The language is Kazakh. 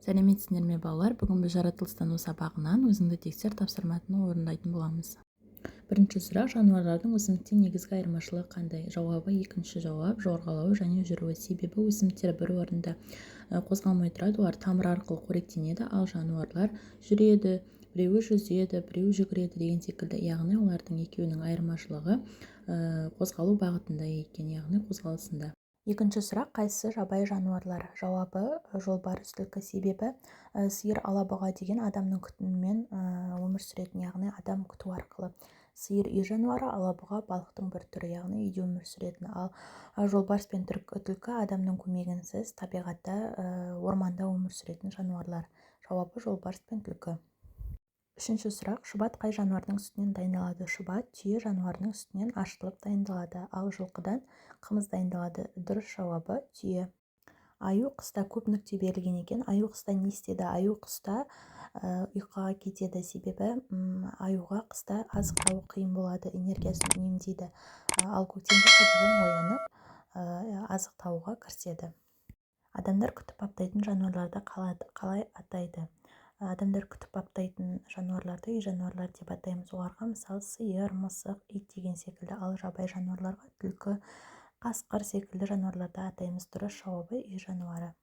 Сәлеметсіздер ме балалар? Бүгін біз жаратылыстану сабағынан өзіңді тексер тапсырмасын орындайтын боламыз. Бірінші сұрақ: жануарлардың өсімдіктен негізгі айырмашылығы қандай? Жауабы: екінші жауап: жорғалауы және жүруі. Себебі өсімдіктер бір орында қозғалмай тұрады, олар тамыр арқылы қоректенеді, ал жануарлар жүреді, біреуі жүзеді, біреуі жүгіреді деген секілді. Яғни олардың екеуінің айырмашылығы қозғалу бағытында екен, яғни қозғалысында. Екінші сұрақ: қайсысы жабайы жануарлар? Жауабы: жолбарыс, түлкі. Себебі сиыр, алабұға деген адамның күтімімен өмір сүретін, яғни адам күту арқылы. Сиыр үй жануары, алабұға балықтың бір түрі, яғни үйде өмір сүретін. Ал жолбарыс пен түлкі адамның көмегінсіз табиғатта, орманда өмір сүретін жануарлар. Жауабы: жолбарыс пен түлкі. Үшінші сұрақ: шұбат қай жануардың сүтінен дайындалады? Шұбат түйе жануарының сүтінен ашытылып дайындалады, ал жылқыдан қымыз дайындалады. Дұрыс жауабы: түйе. Аю қыста көп нүкте берілген екен. Аю қыста не істеді? Аю қыста ұйқыға кетеді, себебі аюға қыста азықтауы қиын болады, энергиясын үнемдейді. Ал көктемде қайтадан оянып азықтауға кіріседі. Адамдар күтіп баптайтын жануарларды қалай атайды? Адамдар күтіп баптайтын жануарларды үй жануарлар деп атаймыз. Оларға мысалы сиыр, мысық, ит деген секілді. Ал жабайы жануарларға түлкі, қасқыр секілді жануарларды атаймыз. Дұрыс жауабы: үй жануары.